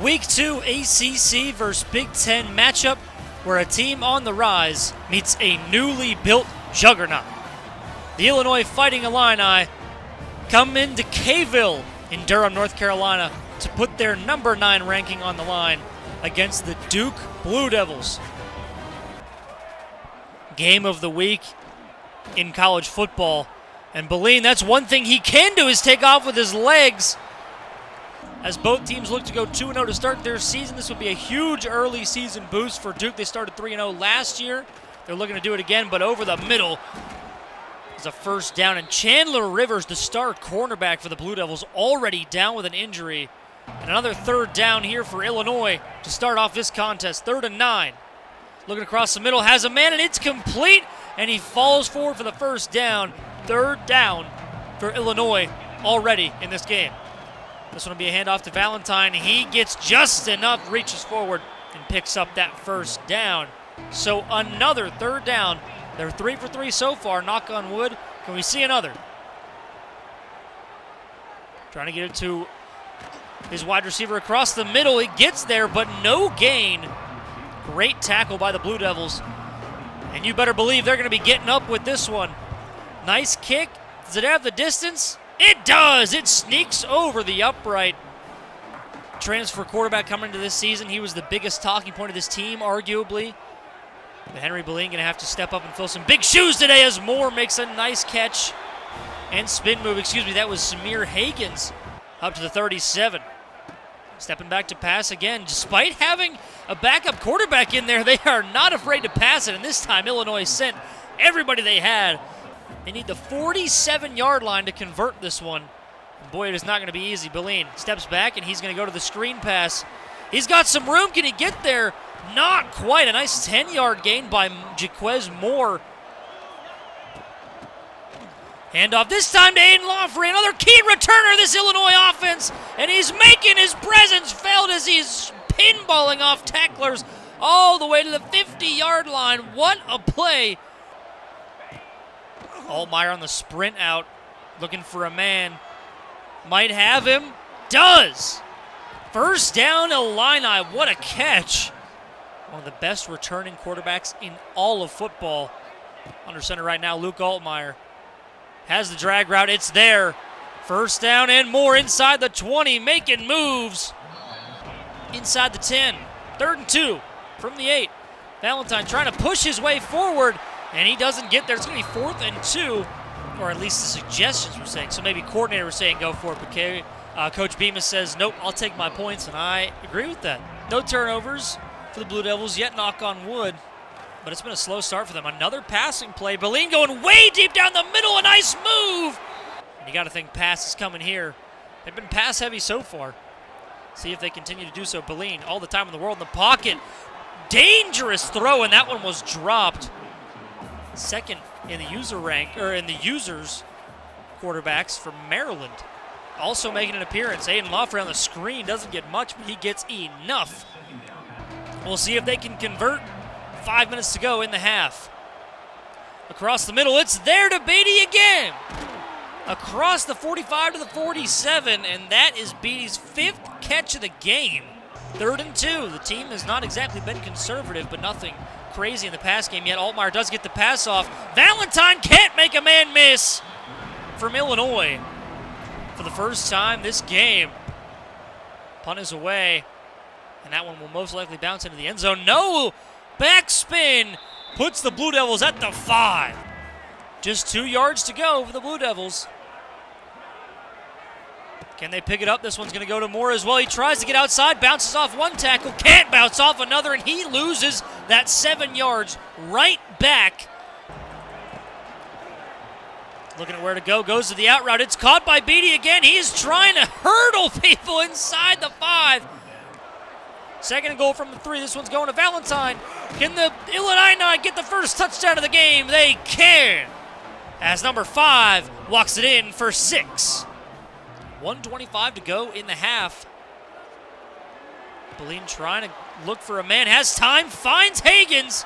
Week 2 ACC versus Big Ten matchup where a team on the rise meets a newly built juggernaut. The Illinois Fighting Illini come into Kayville in Durham, North Carolina to put their number 9 ranking on the line against the Duke Blue Devils. Game of the week in college football. And Beline, that's one thing he can do is take off with his legs. As both teams look to go 2-0 to start their season, this would be a huge early season boost for Duke. They started 3-0 last year. They're looking to do it again, but over the middle is a first down. And Chandler Rivers, the star cornerback for the Blue Devils, already down with an injury. And another third down here for Illinois to start off this contest. 3rd and 9. Looking across the middle, has a man, and it's complete. And he falls forward for the first down. 3rd down for Illinois already in this game. This one will be a handoff to Valentine. He gets just enough, reaches forward, and picks up that first down. So another 3rd down. They're 3 for 3 so far, knock on wood. Can we see another? Trying to get it to his wide receiver across the middle. He gets there, but no gain. Great tackle by the Blue Devils. And you better believe they're going to be getting up with this one. Nice kick. Does it have the distance? It does! It sneaks over the upright. Transfer quarterback coming into this season. He was the biggest talking point of this team, arguably. But Henry Beline going to have to step up and fill some big shoes today as Moore makes a nice catch. And spin move, that was Samir Hagens up to the 37. Stepping back to pass again. Despite having a backup quarterback in there, they are not afraid to pass it. And this time, Illinois sent everybody they had. They need the 47-yard line to convert this one. And boy, it is not going to be easy. Beline steps back, and he's going to go to the screen pass. He's got some room. Can he get there? Not quite. A nice 10-yard gain by Jaquez Moore. Handoff this time to Aiden Lawfrey, another key returner this Illinois offense, and he's making his presence felt as he's pinballing off tacklers all the way to the 50-yard line. What a play. Altmaier on the sprint out, looking for a man. Might have him. Does. First down, Illini. What a catch. One of the best returning quarterbacks in all of football. Under center right now, Luke Altmaier. Has the drag route. It's there. First down and more inside the 20. Making moves. Inside the 10. 3rd and 2 from the 8. Valentine trying to push his way forward. And he doesn't get there. It's going to be 4th and 2, or at least the suggestions were saying. So maybe coordinator was saying go for it, but Coach Bemis says, nope, I'll take my points, and I agree with that. No turnovers for the Blue Devils yet, knock on wood, but it's been a slow start for them. Another passing play. Beline going way deep down the middle, a nice move. And you got to think pass is coming here. They've been pass heavy so far. See if they continue to do so. Beline all the time in the world in the pocket. Dangerous throw, and that one was dropped. Second in the user rank, or in the users quarterbacks from Maryland. Also making an appearance. Aiden Lawfrey on the screen doesn't get much, but he gets enough. We'll see if they can convert. 5 minutes to go in the half. Across the middle, it's there to Beatty again. Across the 45 to the 47, and that is Beatty's 5th catch of the game. 3rd and 2. The team has not exactly been conservative, but nothing crazy in the pass game yet. Altmaier does get the pass off. Valentine can't make a man miss from Illinois for the first time this game. Punt is away, and that one will most likely bounce into the end zone. No! Backspin puts the Blue Devils at the 5. Just 2 yards to go for the Blue Devils. Can they pick it up? This one's going to go to Moore as well. He tries to get outside, bounces off one tackle, can't bounce off another, and he loses that 7 yards right back. Looking at where to go, goes to the out route. It's caught by Beatty again. He's trying to hurdle people inside the 5. 2nd and goal from the 3. This one's going to Valentine. Can the Illini get the first touchdown of the game? They can. As number 5 walks it in for 6. 1:25 to go in the half. Beline trying to look for a man. Has time, finds Hagens,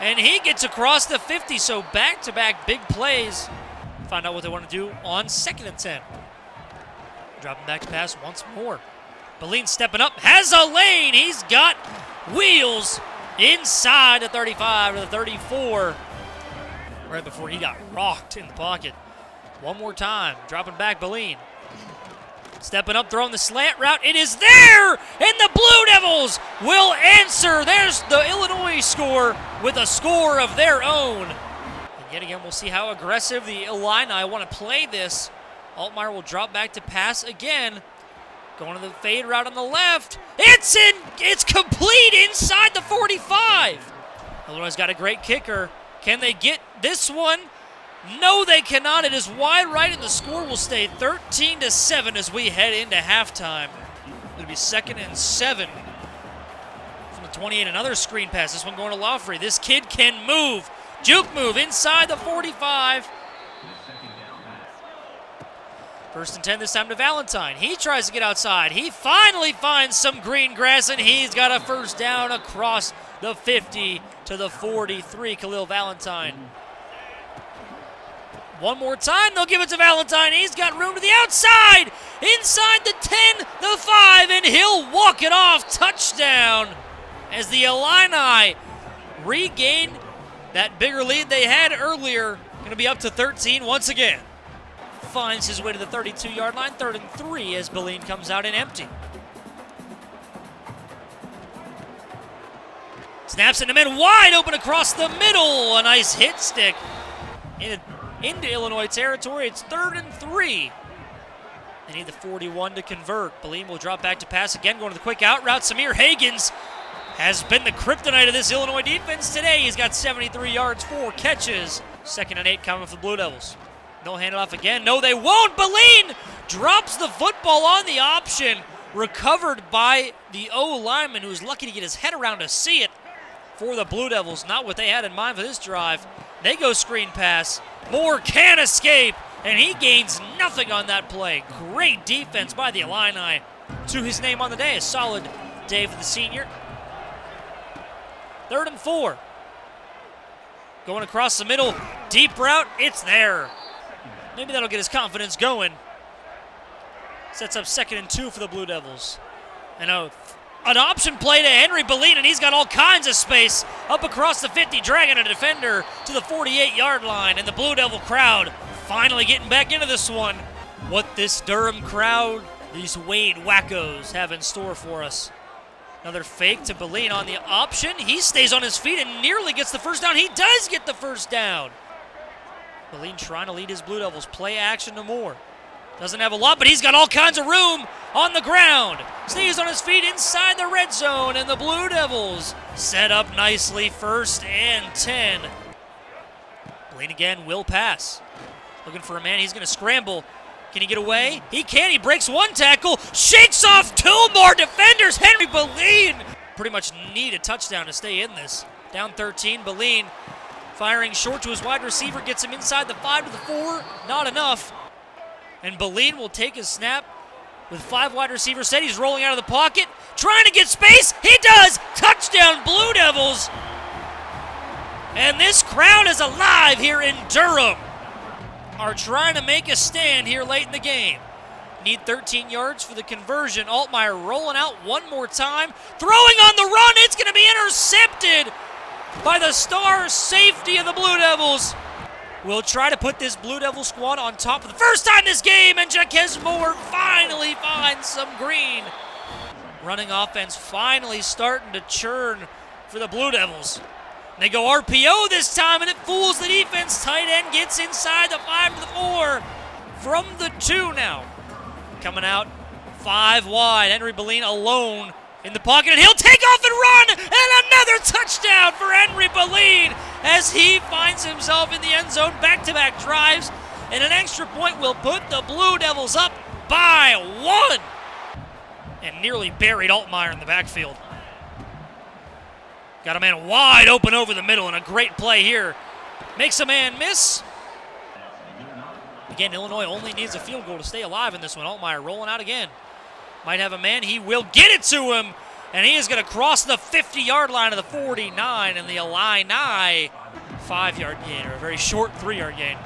and he gets across the 50. So back-to-back big plays. Find out what they want to do on 2nd and 10. Dropping back to pass once more. Beline stepping up, has a lane. He's got wheels inside the 35 to the 34. Right before he got rocked in the pocket. One more time, dropping back Beline. Stepping up, throwing the slant route. It is there, and the Blue Devils will answer. There's the Illinois score with a score of their own. And yet again, we'll see how aggressive the Illini want to play this. Altmaier will drop back to pass again. Going to the fade route on the left. It's complete inside the 45. Illinois got a great kicker. Can they get this one? No, they cannot. It is wide right, and the score will stay 13-7 as we head into halftime. It'll be 2nd and 7 from the 28. Another screen pass. This one going to Laufrey. This kid can move. Juke move inside the 45. 1st and 10 this time to Valentine. He tries to get outside. He finally finds some green grass, and he's got a first down across the 50 to the 43. Khalil Valentine. One more time, they'll give it to Valentine. He's got room to the outside. Inside the 10, the 5, and he'll walk it off. Touchdown as the Illini regain that bigger lead they had earlier. Going to be up to 13 once again. Finds his way to the 32-yard line. 3rd and 3 as Beline comes out in empty. Snaps it to mid, wide open across the middle. A nice hit stick into Illinois territory. It's 3rd and 3. They need the 41 to convert. Beline will drop back to pass again, going to the quick out route. Samir Hagans has been the kryptonite of this Illinois defense today. He's got 73 yards, 4 catches. 2nd and 8 coming for the Blue Devils. They'll hand it off again. No, they won't. Beline drops the football on the option. Recovered by the O-lineman, who's lucky to get his head around to see it for the Blue Devils. Not what they had in mind for this drive. They go screen pass. Moore can't escape, and he gains nothing on that play. Great defense by the Illini. To his name on the day, a solid day for the senior. 3rd and 4. Going across the middle, deep route, it's there. Maybe that'll get his confidence going. Sets up 2nd and 2 for the Blue Devils. And an option play to Henry Beline, and he's got all kinds of space up across the 50, dragging a defender to the 48-yard line. And the Blue Devil crowd finally getting back into this one. What this Durham crowd, these Wade wackos, have in store for us. Another fake to Beline on the option. He stays on his feet and nearly gets the first down. He does get the first down. Beline trying to lead his Blue Devils. Play action to Moore. Doesn't have a lot, but he's got all kinds of room on the ground. Stays on his feet inside the red zone, and the Blue Devils set up nicely. 1st and 10. Beline again will pass. Looking for a man. He's going to scramble. Can he get away? He can. He breaks one tackle. Shakes off 2 more defenders. Henry Beline pretty much need a touchdown to stay in this. Down 13. Beline firing short to his wide receiver. Gets him inside the 5 to the 4. Not enough. And Beline will take his snap with 5 wide receivers set. He's rolling out of the pocket. Trying to get space. He does. Touchdown, Blue Devils. And this crowd is alive here in Durham. Are trying to make a stand here late in the game. Need 13 yards for the conversion. Altmaier rolling out one more time. Throwing on the run. It's going to be intercepted by the star safety of the Blue Devils. We'll try to put this Blue Devil squad on top for the first time this game, and Jaquez Moore finally finds some green. Running offense finally starting to churn for the Blue Devils. They go RPO this time, and it fools the defense. Tight end gets inside the 5 to the 4 from the 2 now. Coming out 5 wide. Henry Beline alone in the pocket, and he'll take off and run, and another touchdown for Henry Beline as he finds himself in the end zone. Back-to-back drives, and an extra point will put the Blue Devils up by 1. And nearly buried Altmaier in the backfield. Got a man wide open over the middle, and a great play here. Makes a man miss. Again, Illinois only needs a field goal to stay alive in this one. Altmaier rolling out again. Might have a man. He will get it to him, and he is going to cross the 50-yard line of the 49, and the Illini 5-yard gain, or a very short 3-yard gain.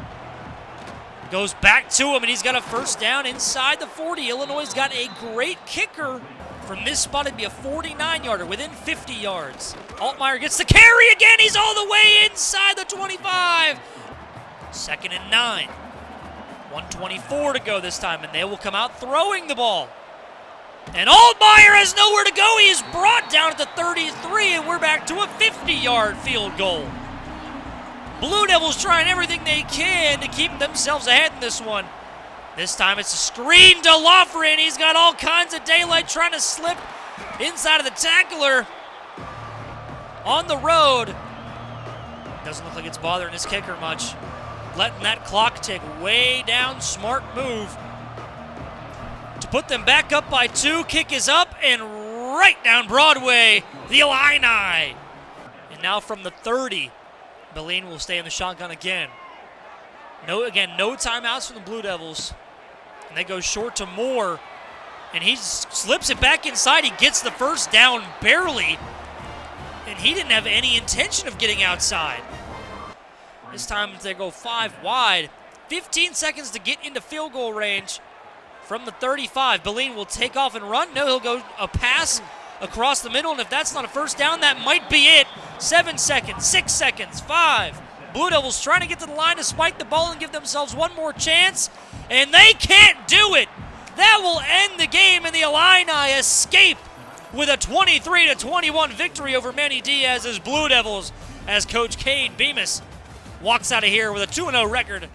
Goes back to him, and he's got a first down inside the 40. Illinois' got a great kicker. From this spot, it'd be a 49-yarder within 50 yards. Altmaier gets the carry again. He's all the way inside the 25. 2nd and 9. 1:24 to go this time, and they will come out throwing the ball. And Altmaier has nowhere to go. He is brought down at the 33, and we're back to a 50-yard field goal. Blue Devils trying everything they can to keep themselves ahead in this one. This time it's a screen to Lofgren. He's got all kinds of daylight trying to slip inside of the tackler on the road. Doesn't look like it's bothering his kicker much. Letting that clock tick way down. Smart move to put them back up by 2. Kick is up and right down Broadway. The Illini. And now from the 30. Beline will stay in the shotgun again. No timeouts from the Blue Devils. And they go short to Moore. And he slips it back inside. He gets the first down barely. And he didn't have any intention of getting outside. This time they go 5 wide. 15 seconds to get into field goal range from the 35. Beline will take off and run. No, he'll go a pass across the middle, and if that's not a first down, that might be it. 7 seconds, 6 seconds, 5. Blue Devils trying to get to the line to spike the ball and give themselves one more chance, and they can't do it. That will end the game, and the Illini escape with a 23-21 victory over Manny Diaz's Blue Devils as Coach Cade Bemis walks out of here with a 2-0 record